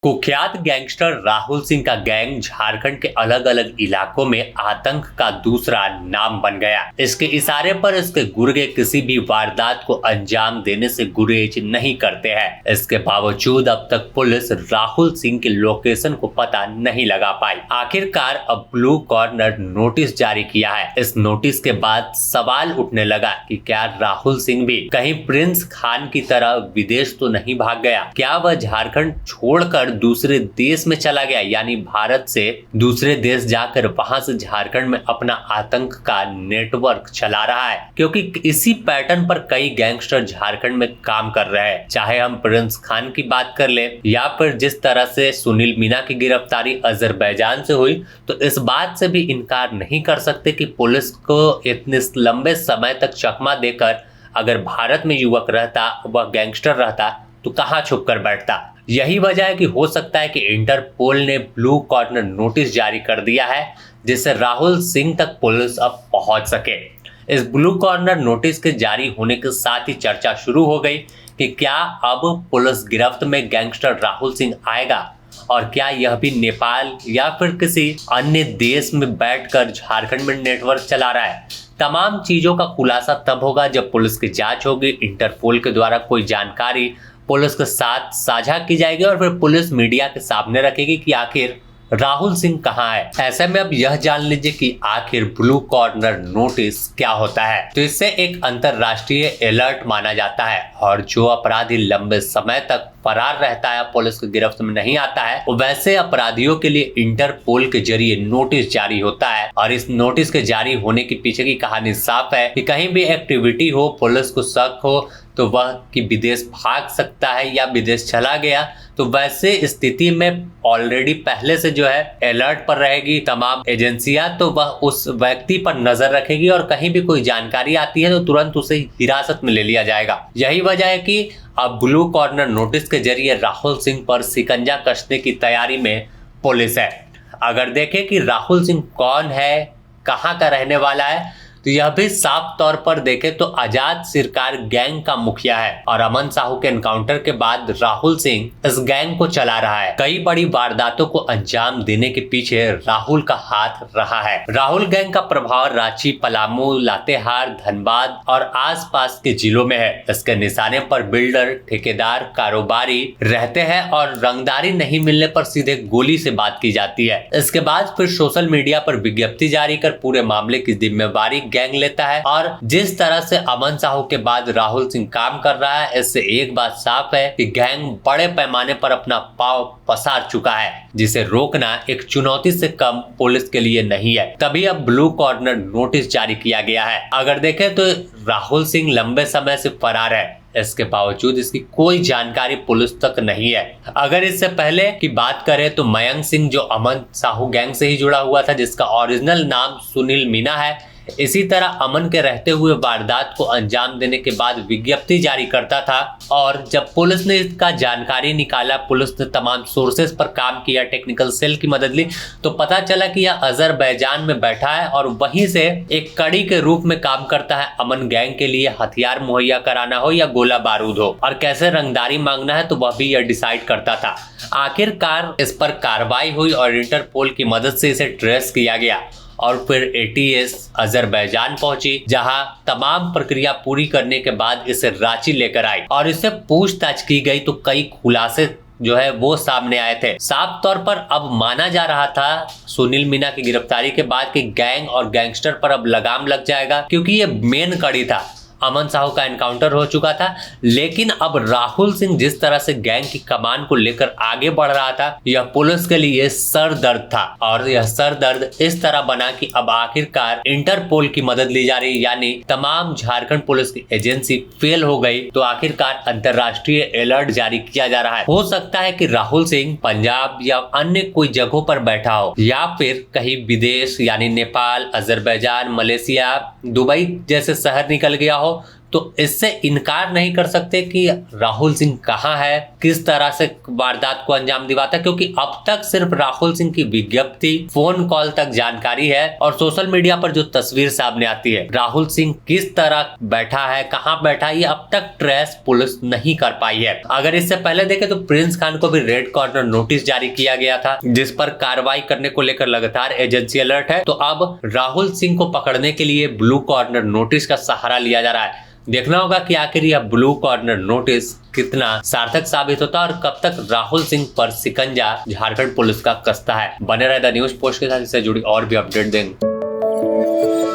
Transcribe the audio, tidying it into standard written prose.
कुख्यात गैंगस्टर राहुल सिंह का गैंग झारखंड के अलग अलग इलाकों में आतंक का दूसरा नाम बन गया। इसके इशारे पर इसके गुर्गे किसी भी वारदात को अंजाम देने से गुरेज नहीं करते हैं। इसके बावजूद अब तक पुलिस राहुल सिंह के लोकेशन को पता नहीं लगा पाई। आखिरकार अब ब्लू कॉर्नर नोटिस जारी किया है। इस नोटिस के बाद सवाल उठने लगा कि क्या राहुल सिंह भी कहीं प्रिंस खान की तरह विदेश तो नहीं भाग गया? क्या वह झारखंड छोड़कर दूसरे देश में चला गया, यानी भारत से दूसरे देश जाकर वहां से झारखंड में अपना आतंक का नेटवर्क चला रहा है? क्योंकि इसी पैटर्न पर कई गैंगस्टर झारखंड में काम कर रहे हैं। चाहे हम प्रिंस खान की बात कर ले या फिर जिस तरह से सुनील मीना की गिरफ्तारी अजरबैजान से हुई, तो इस बात से भी इनकार नहीं कर सकते कि पुलिस को इतने लंबे समय तक चकमा देकर अगर भारत में युवक रहता, वह गैंगस्टर रहता, तो कहां छुप कर बैठता। यही वजह है कि हो सकता है कि इंटरपोल ने ब्लू कॉर्नर नोटिस जारी कर दिया है, जिससे राहुल सिंह तक पुलिस अब पहुंच सके। इस ब्लू कॉर्नर नोटिस के जारी होने के साथ ही चर्चा शुरू हो गई कि क्या अब पुलिस गिरफ्त में गैंगस्टर राहुल सिंह आएगा, और क्या यह भी नेपाल या फिर किसी अन्य देश में बैठकर झारखंड में नेटवर्क चला रहा है। तमाम चीजों का खुलासा तब होगा जब पुलिस की जांच होगी, इंटरपोल के द्वारा कोई जानकारी पुलिस के साथ साझा की जाएगी और फिर पुलिस मीडिया के सामने रखेगी कि आखिर राहुल सिंह कहां है। ऐसे में अब यह जान लीजिए कि आखिर ब्लू कॉर्नर नोटिस क्या होता है। तो इससे एक अंतरराष्ट्रीय अलर्ट माना जाता है, और जो अपराधी लंबे समय तक फरार रहता है, पुलिस की गिरफ्त में नहीं आता है, वैसे अपराधियों के लिए इंटरपोल के जरिए नोटिस जारी होता है। और इस नोटिस के जारी होने के पीछे की कहानी साफ है कि कहीं भी एक्टिविटी हो, पुलिस को शक हो तो वह कि विदेश भाग सकता है या विदेश चला गया, तो वैसे स्थिति में ऑलरेडी पहले से जो है अलर्ट पर रहेगी तमाम एजेंसियां, तो वह उस व्यक्ति पर नजर रखेगी और कहीं भी कोई जानकारी आती है तो तुरंत उसे हिरासत में ले लिया जाएगा। यही वजह है कि अब ब्लू कॉर्नर नोटिस के जरिए राहुल सिंह पर शिकंजा कसने की तैयारी में पुलिस है। अगर देखें कि राहुल सिंह कौन है, कहाँ का रहने वाला है, तो यह भी साफ तौर पर देखें तो आजाद सिरकार गैंग का मुखिया है, और अमन साहू के एनकाउंटर के बाद राहुल सिंह इस गैंग को चला रहा है। कई बड़ी वारदातों को अंजाम देने के पीछे राहुल का हाथ रहा है। राहुल गैंग का प्रभाव रांची, पलामू, लातेहार, धनबाद और आसपास के जिलों में है। इसके निशाने पर बिल्डर, ठेकेदार, कारोबारी रहते हैं और रंगदारी नहीं मिलने पर सीधे गोली से बात की जाती है। इसके बाद फिर सोशल मीडिया पर विज्ञप्ति जारी कर पूरे मामले की जिम्मेवारी गैंग लेता है। और जिस तरह से अमन साहू के बाद राहुल सिंह काम कर रहा है, इससे एक बात साफ है कि गैंग बड़े पैमाने पर अपना पांव पसार चुका है, जिसे रोकना एक चुनौती से कम पुलिस के लिए नहीं है। तभी अब ब्लू कॉर्नर नोटिस जारी किया गया है। अगर देखें तो राहुल सिंह लंबे समय से फरार है, इसके बावजूद इसकी कोई जानकारी पुलिस तक नहीं है। अगर इससे पहले की बात करें तो मयंक सिंह, जो अमन साहू गैंग से ही जुड़ा हुआ था, जिसका ओरिजिनल नाम सुनील मीना है, इसी तरह अमन के रहते हुए वारदात को अंजाम देने के बाद विज्ञप्ति जारी करता था। और जब पुलिस ने इसका जानकारी निकाला, पुलिस ने तमाम सोर्सेस पर काम किया, टेक्निकल सेल की मदद ली, तो पता चला कि यह अजरबैजान में बैठा है और वहीं से एक कड़ी के रूप में काम करता है। अमन गैंग के लिए हथियार मुहैया कराना हो या गोला बारूद हो, और कैसे रंगदारी मांगना है, तो वह भी यह डिसाइड करता था। आखिरकार इस पर कार्रवाई हुई और इंटरपोल की मदद से इसे ट्रेस किया गया, और फिर एटीएस अजरबैजान पहुंची, जहां तमाम प्रक्रिया पूरी करने के बाद इसे रांची लेकर आई और इससे पूछताछ की गई, तो कई खुलासे जो है वो सामने आए थे। साफ तौर पर अब माना जा रहा था सुनील मीना की गिरफ्तारी के बाद कि गैंग और गैंगस्टर पर अब लगाम लग जाएगा, क्योंकि ये मेन कड़ी था। अमन साहू का एनकाउंटर हो चुका था, लेकिन अब राहुल सिंह जिस तरह से गैंग की कमान को लेकर आगे बढ़ रहा था, यह पुलिस के लिए सर दर्द था। और यह सर दर्द इस तरह बना कि अब आखिरकार इंटरपोल की मदद ली जा रही, यानी तमाम झारखंड पुलिस की एजेंसी फेल हो गई, तो आखिरकार अंतरराष्ट्रीय अलर्ट जारी किया जा रहा है। हो सकता है कि राहुल सिंह पंजाब या अन्य कोई जगहों पर बैठा हो, या फिर कहीं विदेश यानी नेपाल, अजरबैजान, मलेशिया, दुबई जैसे शहर निकल गया हो, तो इससे इनकार नहीं कर सकते कि राहुल सिंह कहाँ है, किस तरह से वारदात को अंजाम दिलाता है, क्योंकि अब तक सिर्फ राहुल सिंह की विज्ञप्ति, फोन कॉल तक जानकारी है और सोशल मीडिया पर जो तस्वीर सामने आती है राहुल सिंह किस तरह बैठा है, कहाँ बैठा है, ये अब तक ट्रेस पुलिस नहीं कर पाई है। अगर इससे पहले देखें तो प्रिंस खान को भी रेड कॉर्नर नोटिस जारी किया गया था, जिस पर कार्रवाई करने को लेकर लगातार एजेंसी अलर्ट है। तो अब राहुल सिंह को पकड़ने के लिए ब्लू कॉर्नर नोटिस का सहारा लिया जा रहा है। देखना होगा कि आखिर यह ब्लू कॉर्नर नोटिस कितना सार्थक साबित होता है और कब तक राहुल सिंह पर शिकंजा झारखंड पुलिस का कसता है। बने रहे द न्यूज पोस्ट के साथ, इससे जुड़ी और भी अपडेट देंगे।